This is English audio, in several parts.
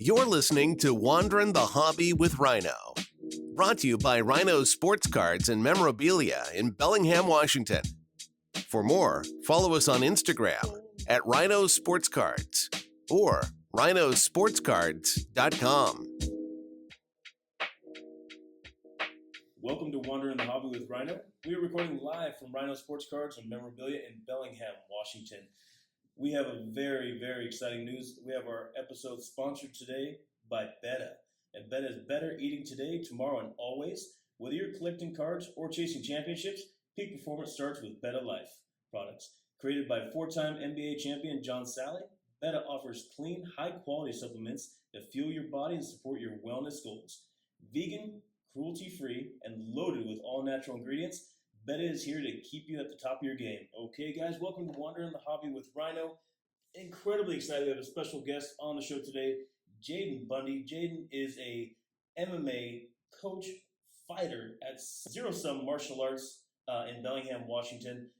You're listening to Wanderin the Hobby with Ryno. Brought to you by Ryno Sports Cards and Memorabilia in Bellingham, Washington. For more, follow us on Instagram at Ryno Sports Cards or RynoSportsCards.com. Welcome to Wanderin the Hobby with Ryno. We are recording live from Ryno Sports Cards and Memorabilia in Bellingham, Washington. We have a very, very exciting news. We have our episode sponsored today by Beta. And Beta is better eating today, tomorrow, and always. Whether you're collecting cards or chasing championships, peak performance starts with Beta Life products. Created by four-time NBA champion John Sally, Beta offers clean, high-quality supplements that fuel your body and support your wellness goals. Vegan, cruelty-free, and loaded with all-natural ingredients, Beta is here to keep you at the top of your game. Okay, guys, welcome to Wanderin the Hobby with Ryno. Incredibly excited. We have a special guest on the show today, Jaiden Bundy. Jaiden is a MMA coach, fighter at Zero Sum Martial Arts in Bellingham, Washington.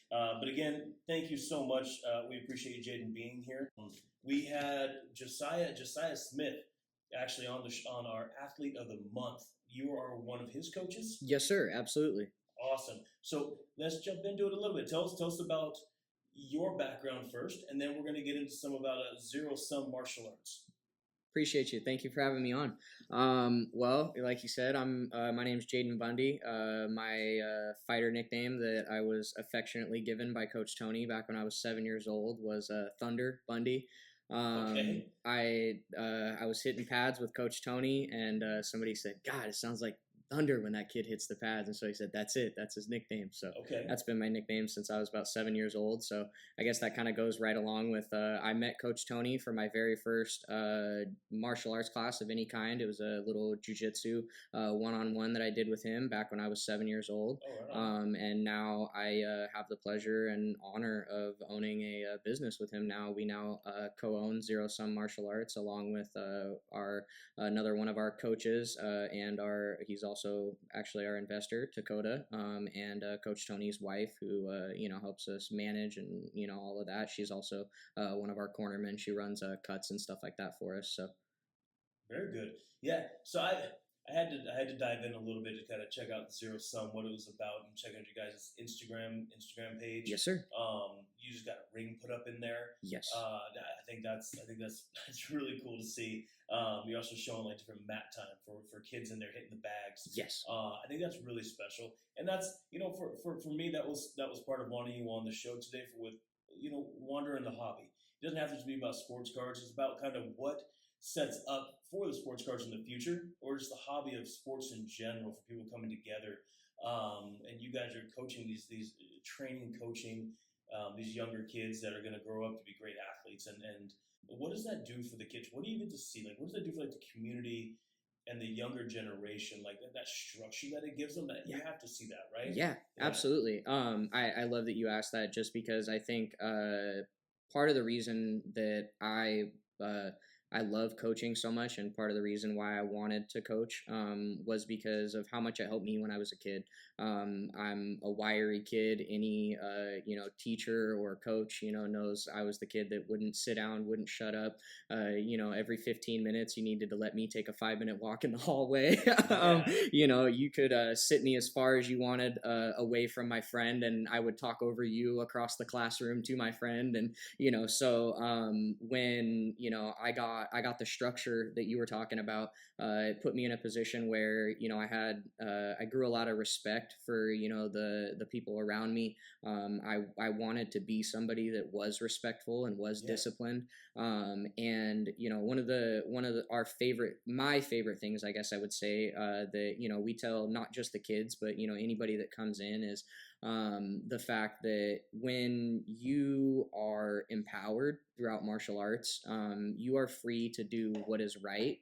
But again, thank you so much. We appreciate you, Jaiden, being here. We had Josiah Smith actually on our Athlete of the Month. You are one of his coaches? Yes, sir. Absolutely. Awesome. So let's jump into it a little bit. Tell us about your background first, and then we're going to get into some about Zero Sum Martial Arts. Appreciate you. Thank you for having me on. Well, like you said, my name's Jaiden Bundy. My fighter nickname that I was affectionately given by Coach Tony back when I was 7 years old was Thunder Bundy. Okay. I was hitting pads with Coach Tony, and somebody said, "God, it sounds like thunder when that kid hits the pads," and so he said, "That's it. That's his nickname." So okay. That's been my nickname since I was about 7 years old. So I guess that kind of goes right along with I met Coach Tony for my very first martial arts class of any kind. It was a little jiu-jitsu one-on-one that I did with him back when I was 7 years old. And now I have the pleasure and honor of owning a business with him. Now we co-own Zero Sum Martial Arts along with another one of our coaches and he's also actually our investor, Dakota, and Coach Tony's wife, who helps us manage and all of that. She's also one of our cornermen. She runs cuts and stuff like that for us. So very good. Yeah. So I had to dive in a little bit to kind of check out Zero Sum, what it was about, and check out your guys' Instagram page. Yes, sir. You just got a ring put up in there. Yes. I think that's really cool to see. You're also showing like different mat time for kids in there hitting the bags. Yes. I think that's really special, and that's for me that was part of wanting you on the show today with Wanderin the Hobby. It doesn't have to be about sports cards. It's about kind of what sets up for the sports cards in the future, or just the hobby of sports in general for people coming together. And you guys are coaching these coaching these younger kids that are going to grow up to be great athletes. And what does that do for the kids? What do you get to see? Like, what does that do for like the community and the younger generation? Like that structure that it gives them. That you have to see that, right? Yeah. Absolutely. I love that you asked that, just because I think part of the reason that I love coaching so much, and part of the reason why I wanted to coach was because of how much it helped me when I was a kid. I'm a wiry kid. Any teacher or coach knows I was the kid that wouldn't sit down, wouldn't shut up. Every 15 minutes you needed to let me take a 5-minute walk in the hallway. You could sit me as far as you wanted away from my friend, and I would talk over you across the classroom to my friend. And so when I got the structure that you were talking about, it put me in a position where I grew a lot of respect for the people around me. I wanted to be somebody that was respectful and was disciplined. And one of my favorite things, I guess I would say, that we tell not just the kids but anybody that comes in is the fact that when you are empowered throughout martial arts, you are free to do what is right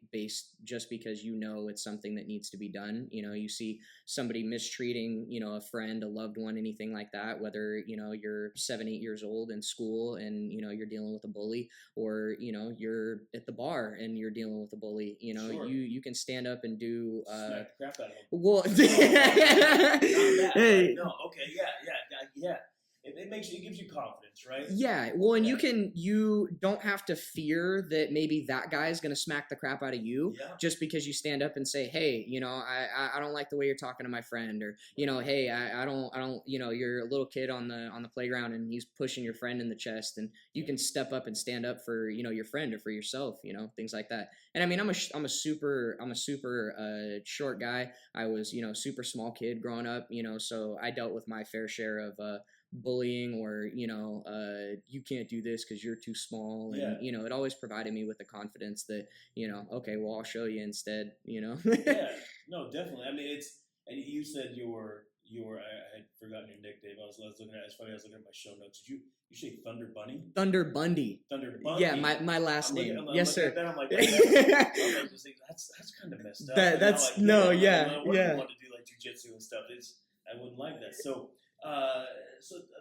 just because it's something that needs to be done. You see somebody mistreating, a friend, a loved one, anything like that, whether, you're 7-8 years old in school and, you're dealing with a bully, or, you're at the bar and you're dealing with a bully, Sure. you can stand up and do, smack the crap out of them. well, Hey. No, okay. Yeah. it gives you confidence, right? Yeah. Well, and you don't have to fear that maybe that guy is going to smack the crap out of you just because you stand up and say, hey, I don't like the way you're talking to my friend, or, hey, I don't, you're a little kid on the playground and he's pushing your friend in the chest, and you can step up and stand up for, your friend or for yourself, things like that. And I mean, I'm a super short guy. I was, super small kid growing up, so I dealt with my fair share of, bullying, or you can't do this because you're too small, and it always provided me with the confidence that okay, well, I'll show you instead. Yeah, no, definitely. I mean, and you said your I had forgotten your nickname. I was looking at, it's funny, I was looking at my show notes. Did you say Thunder Bunny? Thunder Bundy. Yeah, my last name. Yes, sir. I'm like, that's kind of messed up. That's I no, want yeah. to do like jujitsu and stuff. I wouldn't like that. So a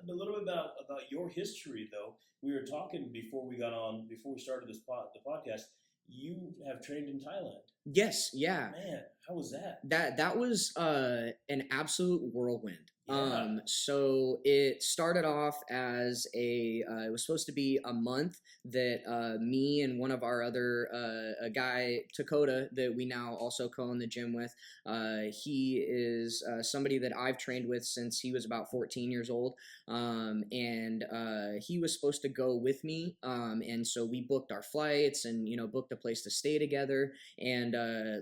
little bit about your history, though. We were talking before we started the podcast. You have trained in Thailand. Yes, yeah. Man, how was that? That was an absolute whirlwind. Yeah. So it started off as it was supposed to be a month that me and one of our other a guy, Dakota, that we now also co-own the gym with, he is somebody that I've trained with since he was about 14 years old, and he was supposed to go with me, and so we booked our flights and booked a place to stay together, and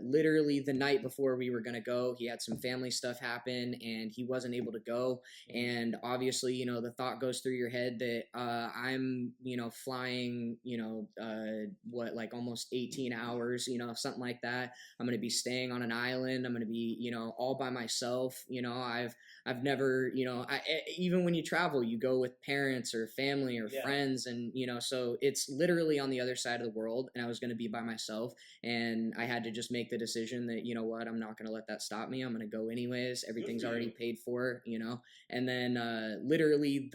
literally the night before we were going to go, he had some family stuff happen and he wasn't able to go. And obviously, the thought goes through your head that I'm flying like almost 18 hours, something like that. I'm going to be staying on an island. I'm going to be all by myself. I've never, even when you travel, you go with parents or family or friends, and so it's literally on the other side of the world, and I was going to be by myself, and I had to just make the decision that, I'm not going to let that stop me. I'm going to go anyways. Everything's already paid for, and then literally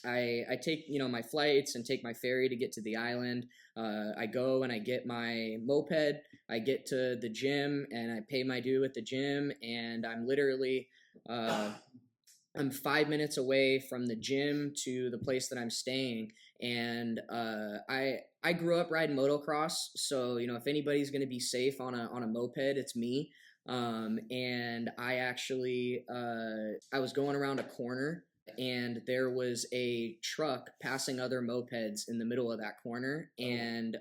I take, my flights and take my ferry to get to the island. I go and I get my moped. I get to the gym and I pay my due at the gym, and I'm literally I'm 5 minutes away from the gym to the place that I'm staying. And I grew up riding motocross, so if anybody's going to be safe on a moped, it's me. And I actually I was going around a corner, and there was a truck passing other mopeds in the middle of that corner, and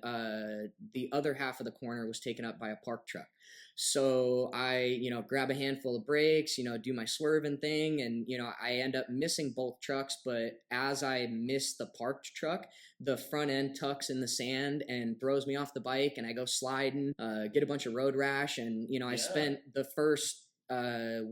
the other half of the corner was taken up by a parked truck. So I, grab a handful of brakes, do my swerving thing, and, I end up missing both trucks. But as I miss the parked truck, the front end tucks in the sand and throws me off the bike, and I go sliding, get a bunch of road rash. And, I spent the first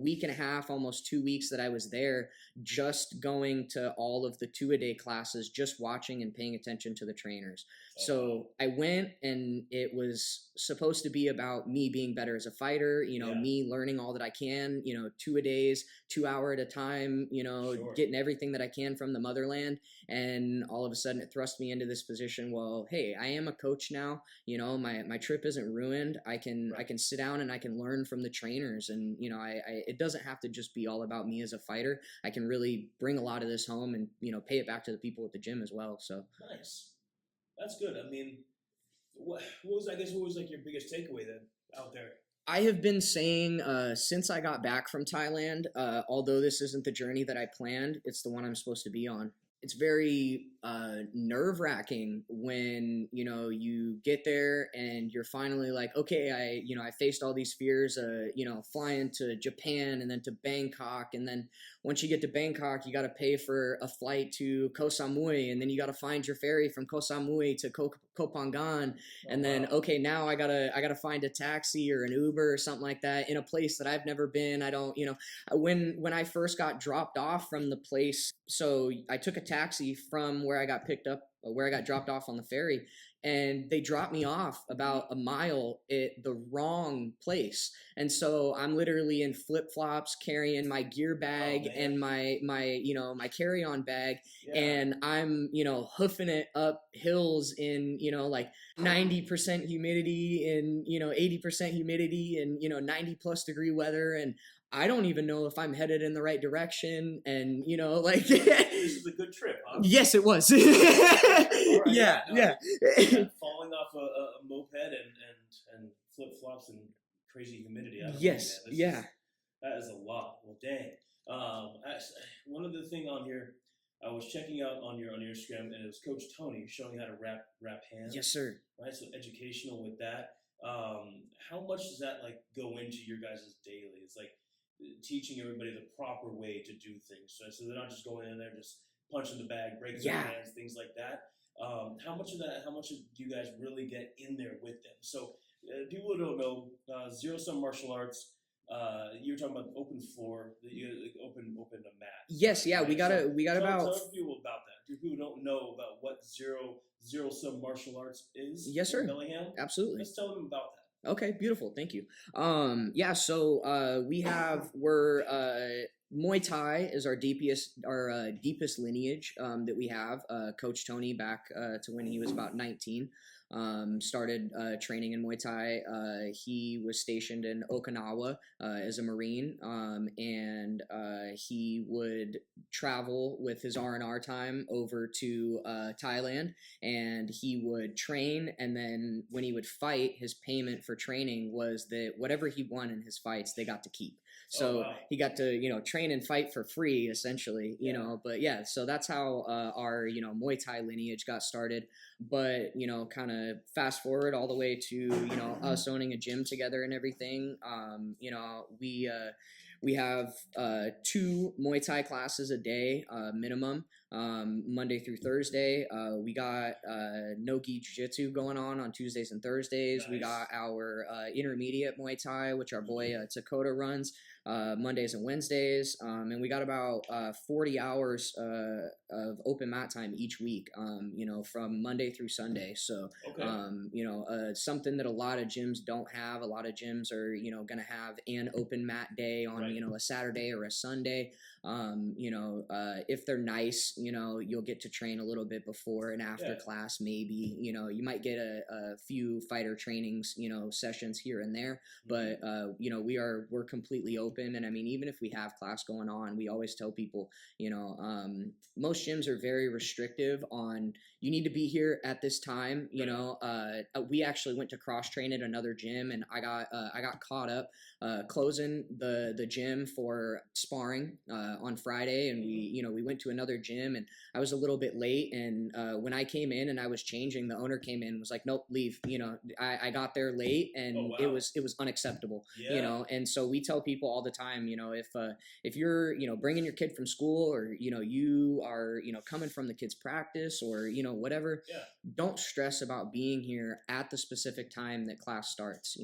week and a half, almost 2 weeks that I was there, just going to all of the 2-a-day classes, just watching and paying attention to the trainers. So I went, and it was supposed to be about me being better as a fighter, me learning all that I can, 2-a-days, 2 hour at a time, getting everything that I can from the motherland. And all of a sudden it thrust me into this position. Well, hey, I am a coach now, my trip isn't ruined. I can sit down and I can learn from the trainers, and, it doesn't have to just be all about me as a fighter. I can really bring a lot of this home and, pay it back to the people at the gym as well. So nice. That's good. I mean, what was like your biggest takeaway then out there? I have been saying since I got back from Thailand, although this isn't the journey that I planned, it's the one I'm supposed to be on. It's very nerve-wracking when, you get there and you're finally like, okay, I faced all these fears, flying to Japan and then to Bangkok. And then once you get to Bangkok, you got to pay for a flight to Koh Samui. And then you got to find your ferry from Koh Samui to Koh Phangan. And then, okay, now I gotta find a taxi or an Uber or something like that in a place that I've never been. I don't, when I first got dropped off from the place, so I took a taxi from where I got dropped off on the ferry, and they dropped me off about a mile at the wrong place. And so I'm literally in flip-flops carrying my gear bag and my carry-on bag. Yeah. And I'm, hoofing it up hills in, like 90% humidity and, 80% humidity and, 90 plus degree weather. And I don't even know if I'm headed in the right direction. And, like, this is a good trip, huh? Yes, it was. Right, Yeah. Falling off a moped and flip flops and crazy humidity. Yes. Yeah. That is a lot. Well, dang. One other thing on here, I was checking out on your Instagram, and it was Coach Tony showing you how to wrap hands. Yes, sir. Right, so educational with that. How much does that like go into your guys' daily? It's like teaching everybody the proper way to do things, so they're not just going in there just punching the bag, breaking their hands, things like that. How much do you guys really get in there with them? So people who don't know, Zero Sum Martial Arts. You were talking about open floor, open a mat. Yes, yeah, right? we got tell about. Tell people about that. People who don't know about what Zero Sum Martial Arts is. Yes, sir. Bellingham. Absolutely. Let's tell them about that. Okay, beautiful. Thank you. Yeah, so we're Muay Thai is our deepest lineage that we have. Coach Tony back to when he was about 19. Started training in Muay Thai. He was stationed in Okinawa as a Marine, and he would travel with his R&R time over to Thailand, and he would train, and then when he would fight, his payment for training was that whatever he won in his fights, they got to keep. So he got to, train and fight for free, essentially, but yeah, so that's how our, Muay Thai lineage got started. But, kind of fast forward all the way to, us owning a gym together and everything. We have 2 Muay Thai classes a day, minimum, Monday through Thursday. We got no-gi jiu-jitsu going on Tuesdays and Thursdays. Nice. We got our intermediate Muay Thai, which our boy Takota runs, Mondays and Wednesdays. And we got about 40 hours of open mat time each week, from Monday through Sunday. So, something that a lot of gyms don't have. A lot of gyms are, going to have an open mat day on, a Saturday or a Sunday. If they're nice, you'll get to train a little bit before and after class, maybe, you might get a few fighter trainings, sessions here and there, but, we're completely open. And I mean, even if we have class going on, we always tell people, most gyms are very restrictive on, you need to be here at this time. We actually went to cross train at another gym, and I got caught up closing the gym for sparring on Friday, and we went to another gym, and I was a little bit late, and when I came in and I was changing, the owner came in and was like, nope, leave. I got there late, and it was unacceptable. And so we tell people all the time, if you're bringing your kid from school, or you are coming from the kid's practice, or whatever, don't stress about being here at the specific time that class starts.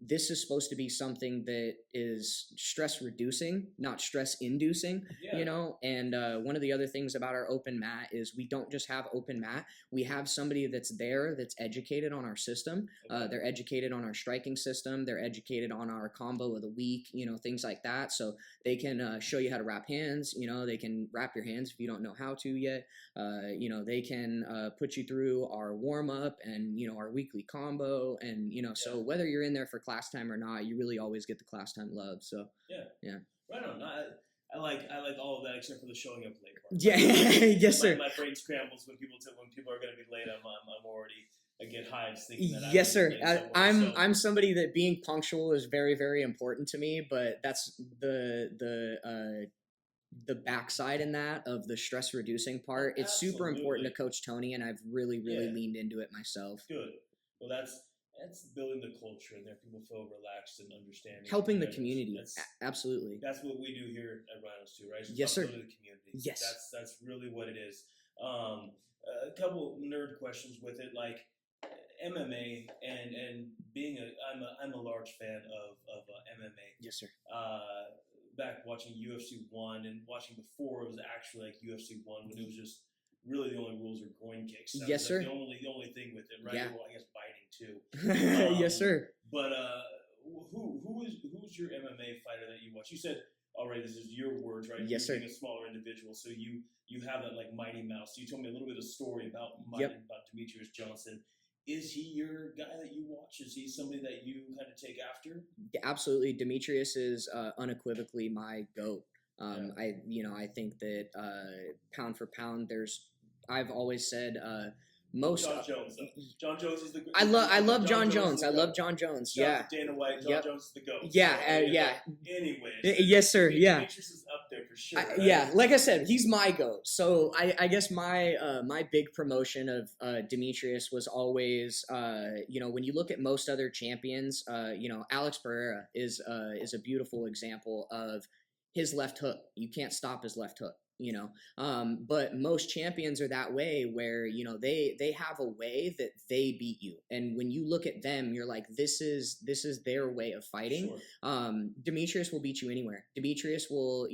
This is supposed to be something that is stress reducing, not stress inducing. And one of the other things about our open mat is we don't just have open mat. We have somebody that's there that's educated on our system. They're educated on our striking system. They're educated on our combo of the week, things like that. So they can show you how to wrap hands. They can wrap your hands if you don't know how to yet. They can put you through our warm up and, our weekly combo. And, so whether you're in there for class time or not, you really always get the class time love. So, yeah. Right on. I like all of that except for the showing up late part. Yeah. Yes, sir. My brain scrambles when people are going to be late. I'm already, I get hives thinking that. Yes, sir. I'm somebody that being punctual is very, very important to me, but that's the backside in that of the stress reducing part. It's super important to Coach Tony, and I've really leaned into it myself. Good. Well, that's building the culture, and there people feel relaxed and understanding. Helping the community. Absolutely. That's what we do here at Ryno's too, right? Yes, sir. Building the community. Yes. That's really what it is. A couple nerd questions with it, like MMA and being I'm a large fan of MMA. Yes, sir. Back watching UFC 1 and watching before it was actually like UFC 1 when it was just really the only rules are groin kicks. That yes, was sir. The only thing with it, right? Yeah. Well, I guess biting too. Yes, sir. But who's your MMA fighter that you watch? You said, all right, this is your words, right? Yes, You're sir. being a smaller individual, so you have that like Mighty Mouse. You told me a little bit of story about Demetrius Johnson. Is he your guy that you watch? Is he somebody that you kind of take after? Absolutely. Demetrius is unequivocally my GOAT. I think that pound for pound, I've always said most. John Jones. John Jones is the. I love John Jones. I love John Jones. Yeah. Dana White. John Jones is the GOAT. Yeah. Anyways. Yes, sir. Yeah. Demetrius is up there for sure. Right? Yeah. Like I said, he's my GOAT. So I guess my big promotion of Demetrius was always, when you look at most other champions, Alex Pereira is a beautiful example of his left hook. You can't stop his left hook. But most champions are that way where, they have a way that they beat you. And when you look at them, you're like, this is their way of fighting. Sure. Demetrius will beat you anywhere. Demetrius will,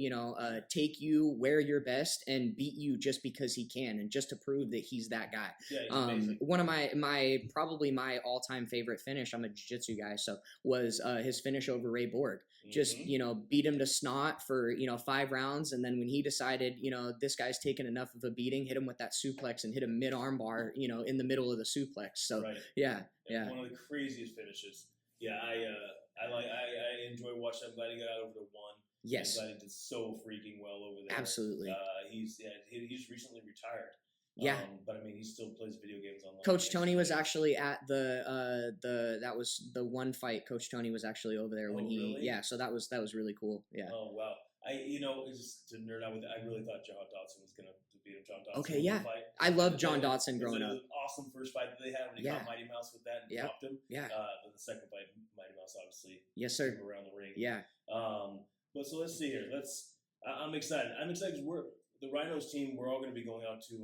take you where you're best and beat you just because he can and just to prove that he's that guy. Yeah, he's amazing. One of probably my all-time favorite finish, I'm a jiu-jitsu guy, so was his finish over Ray Borg. Just, beat him to snot for, 5 rounds. And then when he decided, this guy's taken enough of a beating, hit him with that suplex and hit him mid-arm bar, in the middle of the suplex. So, right. Yeah. One of the craziest finishes. Yeah, I enjoy watching. I'm glad he got out over the 1. Yes. I'm glad he did so freaking well over there. Absolutely. He's recently retired. Yeah. But I mean, he still plays video games online. Coach Tony was actually at that was the one fight. Coach Tony was actually over there when he, really? Yeah. So that was really cool. Yeah. Oh, wow. Just to nerd out with it, I really thought John Dodson was going to beat him. John Dodson. Okay. Yeah. I love John Dodson growing up. It was an awesome first fight that they had when he caught Mighty Mouse with that and dropped him. Yeah. But the second fight, Mighty Mouse obviously. Yes, sir. Around the ring. Yeah. But so let's see here. I'm excited. I'm excited because the Rynos team. We're all going to be going out to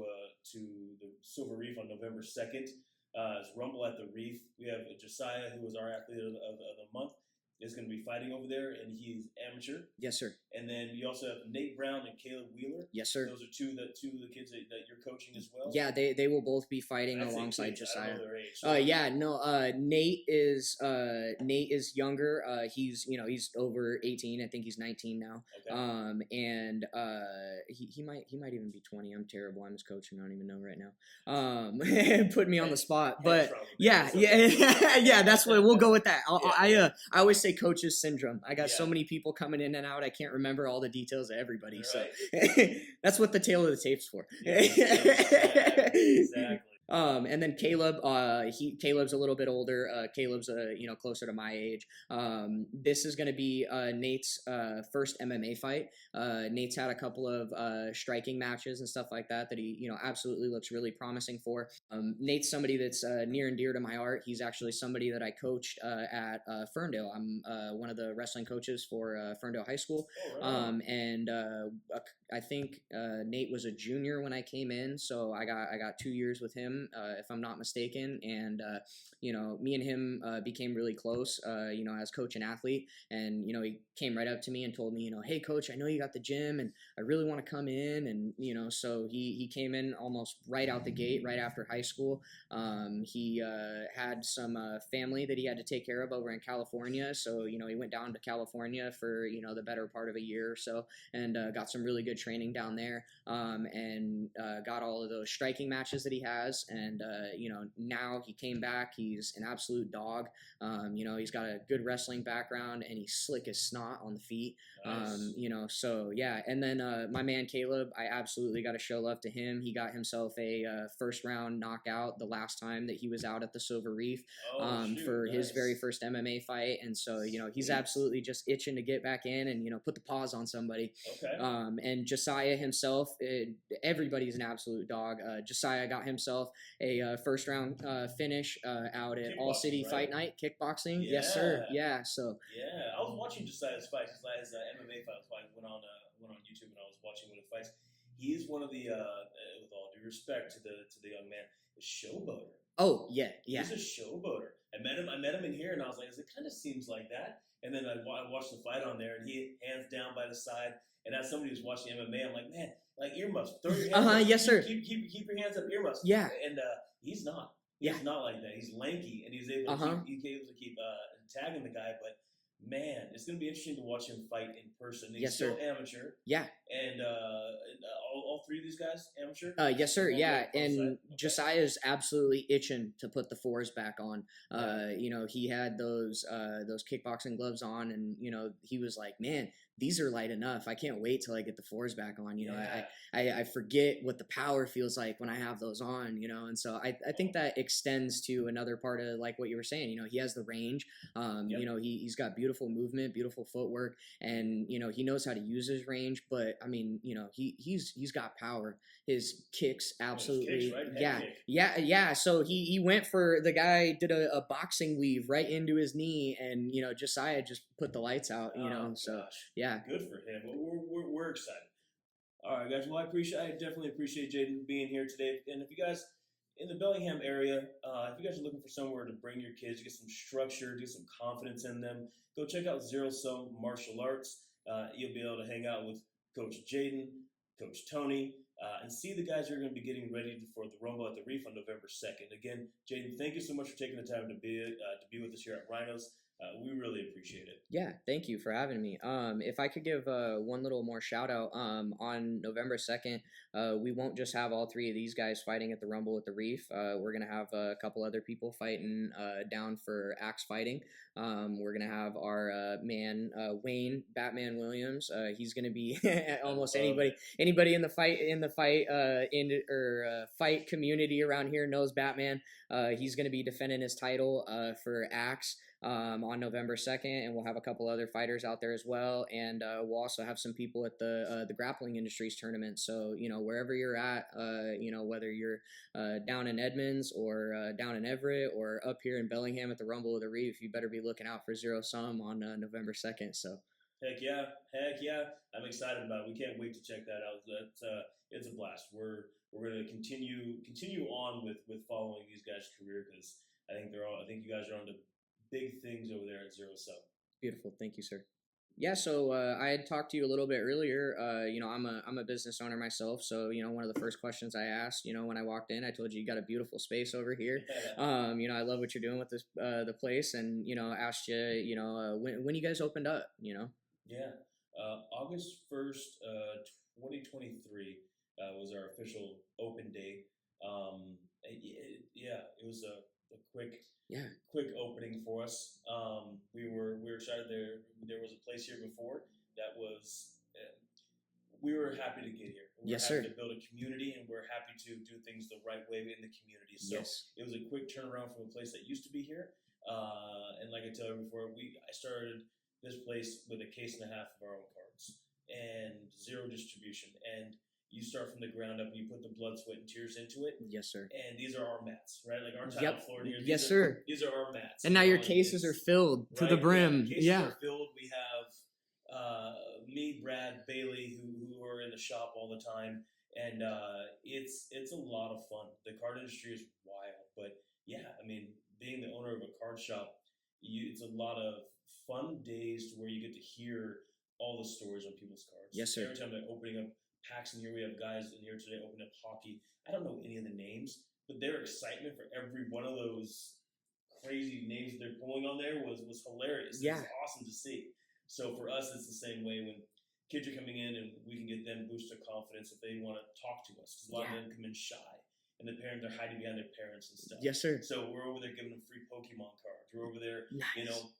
the Silver Reef on November 2nd. It's Rumble at the Reef. We have Josiah, who was our athlete of the month, is going to be fighting over there, and he's amateur. Yes, sir. And then you also have Nate Brown and Caleb Wheeler. Yes, sir. Those are two of the kids that you're coaching as well. Yeah, they will both be fighting alongside Josiah. I don't know their age. Nate is younger. He's over 18. I think he's 19 now. Okay. And he might even be 20. I'm terrible. I'm his coach and I don't even know right now. Put me on the spot. But yeah. That's what we'll go with that. I always say coach's syndrome. I got so many people coming in and out. I can't remember all the details of everybody. Right. So that's what the tail of the tape's for. Yeah, exactly. And then Caleb, Caleb's a little bit older. Caleb's closer to my age. This is going to be Nate's first MMA fight. Nate's had a couple of striking matches and stuff like that he absolutely looks really promising for. Nate's somebody that's near and dear to my heart. He's actually somebody that I coached at Ferndale. I'm one of the wrestling coaches for Ferndale High School. Oh, right. I think Nate was a junior when I came in, so I got 2 years with him. If I'm not mistaken, and me and him became really close, as coach and athlete, and he came right up to me and told me, hey coach, I know you got the gym and I really want to come in, and so he came in almost right out the gate, right after high school. He had some family that he had to take care of over in California, so he went down to California for the better part of a year or so, and got some really good training down there, and got all of those striking matches that he has. And, now he came back. He's an absolute dog. He's got a good wrestling background and he's slick as snot on the feet. Nice. So yeah. And then my man Caleb, I absolutely got to show love to him. He got himself a first round knockout the last time that he was out at the Silver Reef for his very first MMA fight. And so, he's absolutely just itching to get back in and, put the paws on somebody. Okay. And Josiah himself, everybody's an absolute dog. Josiah got himself a first round finish out at All City Fight Night kickboxing. Yeah. Yes, sir. Yeah. So. Yeah, I was watching Josiah's fights. His MMA fights. I went on YouTube and I was watching one of the fights. He is one of the, with all due respect to the young man, a showboater. Oh yeah. He's a showboater. I met him in here and I was like, it kind of seems like that. And then I watched the fight on there and he hands down by the side. And as somebody who's watching MMA, I'm like, man, like earmuffs. Throw your hands up. Yes, sir. Keep your hands up, earmuffs. Yeah. And he's not. He's not like that. He's lanky, and he's able to keep tagging the guy. But man, it's going to be interesting to watch him fight in person. He's still amateur. Yeah. And all three of these guys amateur. Yes, sir. Yeah, and Josiah is absolutely itching to put the fours back on. He had those kickboxing gloves on, and he was like, man, these are light enough. I can't wait till I get the 4s back on. You know, Yeah. I forget what the power feels like when I have those on, you know, and so I think that extends to another part of like what you were saying. You know, he has the range. Yep. You know, he's got beautiful movement, beautiful footwork, and you know he knows how to use his range. But I mean, you know, he's got power. His kicks absolutely, kicks, right? yeah. So he went for the guy did a boxing weave right into his knee, and you know Josiah just put the lights out. You know, so gosh. yeah, good for him. We're excited. All right, guys. Well, I definitely appreciate Jaiden being here today. And if you guys in the Bellingham area, if you guys are looking for somewhere to bring your kids, get some structure, get some confidence in them, go check out Zero Sum Martial Arts. You'll be able to hang out with Coach Jaiden, Coach Tony, and see the guys who are going to be getting ready for the Rumble at the Reef on November 2nd. Again, Jaiden, thank you so much for taking the time to be with us here at Ryno's. We really appreciate it. Yeah, thank you for having me. If I could give one little more shout out, on November 2nd, we won't just have all 3 of these guys fighting at the Rumble at the Reef. We're going to have a couple other people fighting down for axe fighting. We're going to have our man, Wayne Batman Williams. He's going to be almost anybody in the fight community around here knows Batman. He's going to be defending his title for axe. On November 2nd, and we'll have a couple other fighters out there as well, and we'll also have some people at the Grappling Industries tournament. So you know, wherever you're at, you know, whether you're down in Edmonds or down in Everett or up here in Bellingham at the Rumble of the Reef, you better be looking out for Zero Sum on November 2nd. So heck yeah, I'm excited about it. We can't wait to check that out. It's a blast. We're going to continue on with following these guys' career, because I think you guys are on to big things over there at Zero Sum. Beautiful. Thank you, sir. Yeah, so I had talked to you a little bit earlier. You know, I'm a business owner myself, so you know, one of the first questions I asked, you know, when I walked in, I told you got a beautiful space over here. You know, I love what you're doing with this the place, and you know, asked you, you know, when you guys opened up, you know. Yeah, August 1st, 2023 was our official open day. It was a quick opening for us. We were excited. There was a place here before that was. We were happy to get here. We were happy to build a community, and we're happy to do things the right way in the community. So it was a quick turnaround from a place that used to be here. And like I told you before, I started this place with a case and a half of our own cards and zero distribution. And you start from the ground up, and you put the blood, sweat, and tears into it. Yes, sir. And these are our mats, right? Like our tile floor here. Yes, sir. These are our mats. And now your cases are filled to the brim. Cases are filled. We have me, Brad, Bailey, who are in the shop all the time, and it's a lot of fun. The card industry is wild, but yeah, I mean, being the owner of a card shop, it's a lot of fun days to where you get to hear all the stories on people's cards. Yes, sir. Every time they're opening up packs, and here we have guys in here today opening up hockey. I don't know any of the names, but their excitement for every one of those crazy names that they're pulling on there was hilarious. Yeah. It was awesome to see. So for us, it's the same way when kids are coming in, and we can get them boost their confidence if they want to talk to us, because a lot of them come in shy, and the parents are hiding behind their parents and stuff. Yes, sir. So we're over there giving them free Pokemon cards. We're over there, you know,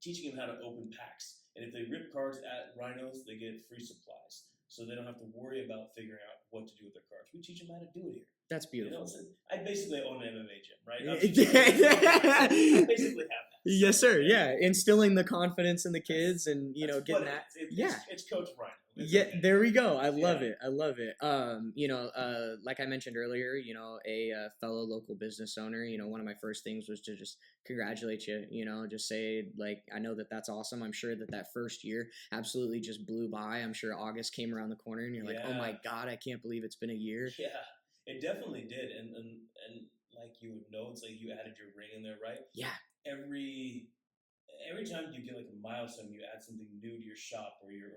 teaching them how to open packs. And if they rip cards at Ryno's, they get free supplies. So they don't have to worry about figuring out what to do with their cards. We teach them how to do it here. That's beautiful. You know, I basically own an MMA gym, right? I basically have that. Yes, sir. Yeah, instilling the confidence in the kids, and you know, getting that. It's Coach Ryno. There we go. I love it. You know, like I mentioned earlier, you know, a fellow local business owner, you know, one of my first things was to just congratulate you, you know, just say, like, I know that's awesome. I'm sure that first year absolutely just blew by. I'm sure August came around the corner, and you're like, oh my God, I can't believe it's been a year. Yeah, it definitely did. And like you would know, it's like you added your ring in there, right? Yeah. Every time you get like a milestone, you add something new to your shop or your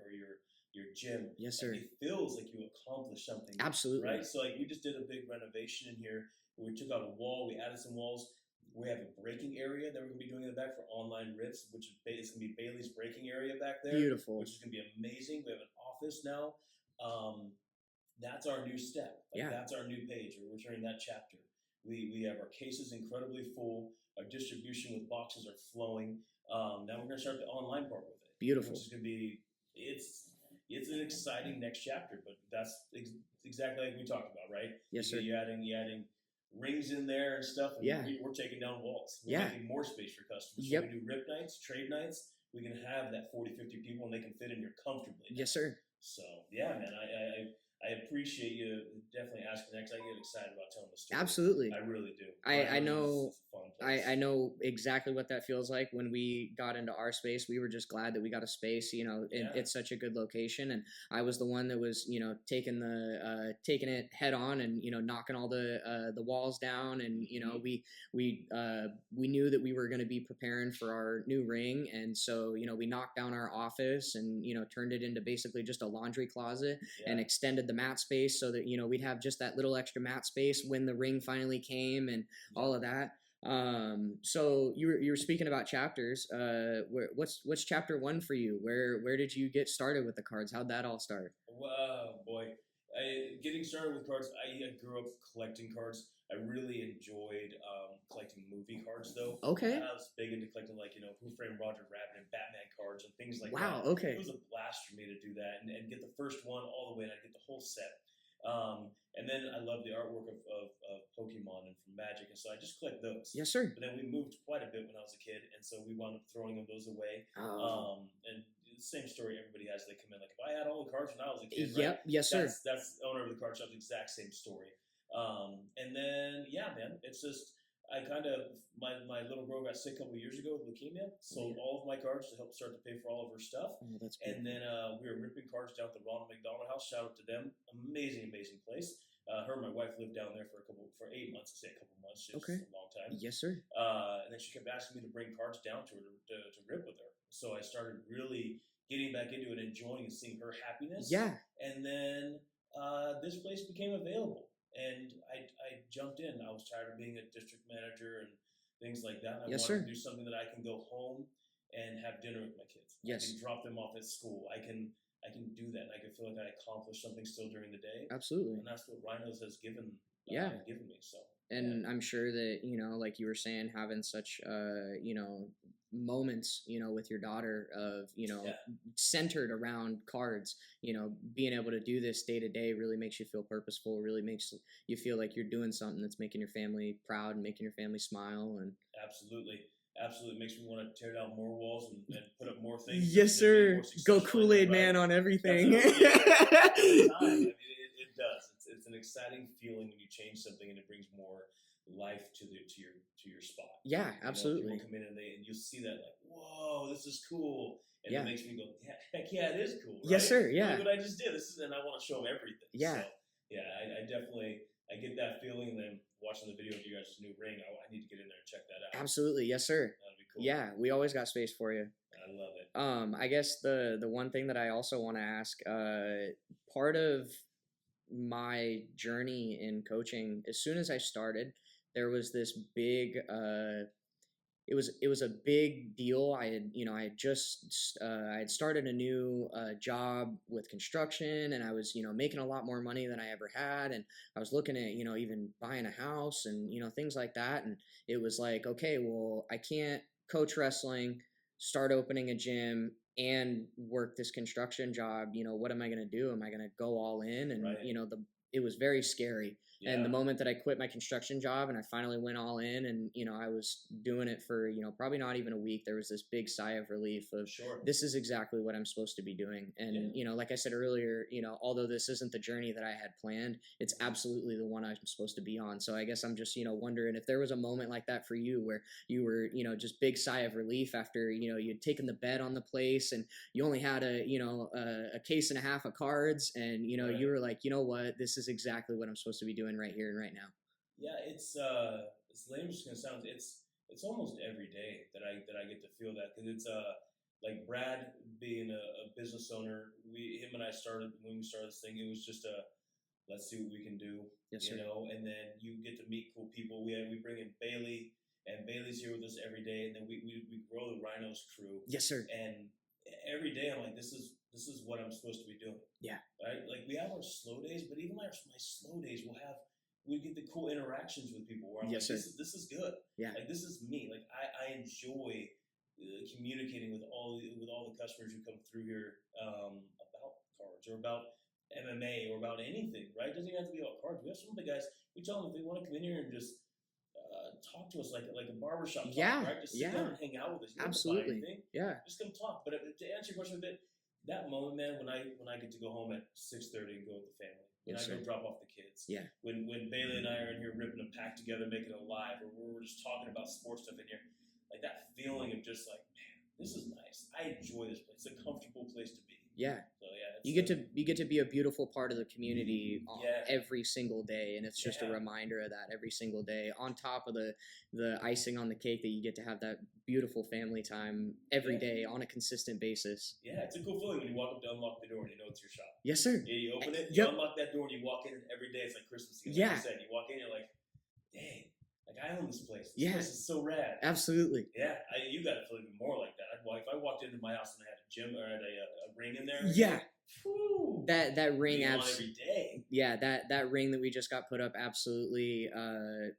gym. Yes, sir. It feels like you accomplished something. Absolutely. Right? So like we just did a big renovation in here where we took out a wall, we added some walls. We have a breaking area that we're going to be doing in the back for online rips, which is going to be Bailey's breaking area back there. Beautiful. Which is going to be amazing. We have an office now. That's our new step. That's our new page. We're returning that chapter. We have our cases incredibly full. Our distribution with boxes are flowing. Now we're going to start the online part with it. Beautiful. Which is going to be it's an exciting next chapter, but that's exactly like we talked about, right? Yes, sir. You're adding rings in there and stuff, and Yeah. we're taking down walls. We're making more space for customers. Yep. So we do rip nights, trade nights. We can have that 40, 50 people, and they can fit in here comfortably. Yes, sir. So, yeah, man, I appreciate you definitely asking that, because I get excited about telling the story. Absolutely. I really do. I know. It's a fun place. I know exactly what that feels like. When we got into our space, we were just glad that we got a space, it's such a good location. And I was the one that was, taking it head on and, knocking all the walls down. And, we knew that we were going to be preparing for our new ring. And so, we knocked down our office and, turned it into basically just a laundry closet and extended the mat space so that, we'd have just that little extra mat space when the ring finally came and all of that. So you were speaking about chapters. What's chapter 1 for you? Where did you get started with the cards? How'd that all start? Wow, boy. Getting started with cards, I grew up collecting cards. I really enjoyed collecting movie cards, though. Okay. And I was big into collecting, Who Framed Roger Rabbit and Batman cards and things like that. Wow, okay. It was a blast for me to do that and get the first one all the way, and I'd get the whole set. And then I love the artwork of Pokemon and from Magic, and so I just collect those. Yes, sir. But then we moved quite a bit when I was a kid, and so we wound up throwing those away. And the same story everybody has. They come in like, if I had all the cards when I was a kid, Yep, right? yes, sir. That's the owner of the card shop, the exact same story. And then, yeah, man, it's just, my little girl got sick a couple of years ago with leukemia, sold all of my cards to help start to pay for all of her stuff. Oh, that's cool. And then we were ripping cards down at the Ronald McDonald House. Shout out to them. Amazing place. Her and my wife lived down there for 8 months. I say a couple months. It's a long time. Yes, sir. And then she kept asking me to bring cards down to her to rip with her. So I started really getting back into it, enjoying and seeing her happiness. Yeah. And then this place became available. And I jumped in. I was tired of being a district manager and things like that. I wanted to do something that I can go home and have dinner with my kids. Yes. I can drop them off at school. I can do that, and I can feel like I accomplished something still during the day. Absolutely. And that's what Ryno's has given me. So. And I'm sure that, like you were saying, having such, moments, with your daughter of, centered around cards, being able to do this day to day really makes you feel purposeful, really makes you feel like you're doing something that's making your family proud and making your family smile. And Absolutely. It makes me want to tear down more walls and put up more things. Yes, sir. Go Kool-Aid Man on everything. It does. It's an exciting feeling when you change something and it brings more life to your spot. Yeah, absolutely. People come in and you see that like, whoa, this is cool. And it makes me go, heck yeah, it is cool. Right? Yes, sir. Yeah. Look what I just did. And I want to show them everything. Yeah. So, yeah, I definitely get that feeling, and then watching the video of you guys' new ring, I need to get in there and check that out. Absolutely. Yes, sir. That'd be cool. Yeah, we always got space for you. I love it. I guess the one thing that I also want to ask, part of my journey in coaching, as soon as I started, there was this big it was a big deal. I had started a new job with construction, and I was making a lot more money than I ever had, and I was looking at even buying a house and things like that. And it was like, okay, well, I can't coach wrestling, start opening a gym, and work this construction job. What am I going to do? Am I going to go all in? And right. It was very scary. Yeah. And the moment that I quit my construction job and I finally went all in, and I was doing it for probably not even a week, there was this big sigh of relief of this is exactly what I'm supposed to be doing. And like I said earlier, although this isn't the journey that I had planned, it's absolutely the one I'm supposed to be on. So I guess I'm just wondering if there was a moment like that for you where you were just big sigh of relief after you'd taken the bet on the place and you only had a case and a half of cards, and right. you were like, what, this is exactly what I'm supposed to be doing right here and right now. Yeah, it's lame as it's gonna sound. It's almost every day that I get to feel that, because it's like Brad being a business owner. Him and I started when we started this thing. It was just let's see what we can do. Yes, sir. And then you get to meet cool people. We bring in Bailey, and Bailey's here with us every day, and then we grow the Ryno's crew. Yes, sir. And every day I'm like, this is what I'm supposed to be doing. Yeah. Right? Like, we have our slow days, but even my slow days we get the cool interactions with people where I'm yes, like, sir. this is good. Yeah. Like, this is me. Like, I enjoy communicating with all the customers who come through here about cards or about MMA or about anything, right? It doesn't even have to be about cards. We have some of the guys, we tell them if they want to come in here and just talk to us like a barbershop talk, right? Just sit down and hang out with us. You don't have to buy anything. Yeah. Just come talk. But to answer your question a bit, that moment, man, when I get to go home at 6:30 and go with the family, when I go drop off the kids, when Bailey and I are in here ripping a pack together, making it live, or we're just talking about sports stuff in here, like that feeling of just like, man, this is nice. I enjoy this place. It's a comfortable place to be. Yeah. So yeah, you get to be a beautiful part of the community every single day, and it's just a reminder of that every single day. On top of the icing on the cake, that you get to have that beautiful family time every day on a consistent basis. Yeah, it's a cool feeling when you walk up to unlock the door and you know it's your shop. Yes, sir. Yeah, you open it, you unlock that door, and you walk in, and every day it's like Christmas Eve. Like you said, you walk in, you're like, dang. Like, I own this place. This place is so rad. Absolutely. Yeah, you got to feel even more like that. If I walked into my house and I had a gym or had a ring in there, whew, that ring, every day. Yeah, that ring that we just got put up, absolutely.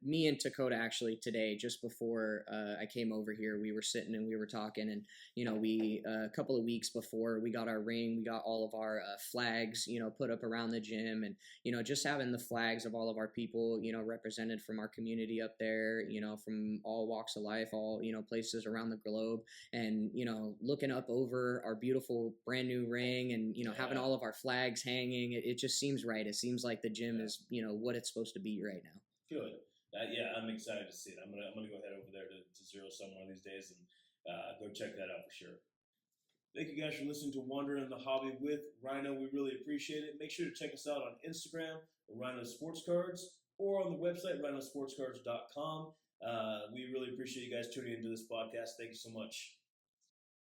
Me and Dakota actually today, just before I came over here, we were sitting and we were talking, and we a couple of weeks before we got our ring, we got all of our flags, put up around the gym, and just having the flags of all of our people, represented from our community up there, from all walks of life, all places around the globe, and looking up over our beautiful brand new ring, and having all of our flags hanging, it just seems right. It seems like the gym is what it's supposed to be right now. Good. I'm excited to see it. I'm gonna go head over there to Zero Sum one of these days and go check that out for sure. Thank you guys for listening to Wanderin the Hobby with Ryno. We really appreciate it. Make sure to check us out on Instagram, Ryno Sports Cards, or on the website, rynosportscards.com. We really appreciate you guys tuning into this podcast. Thank you so much.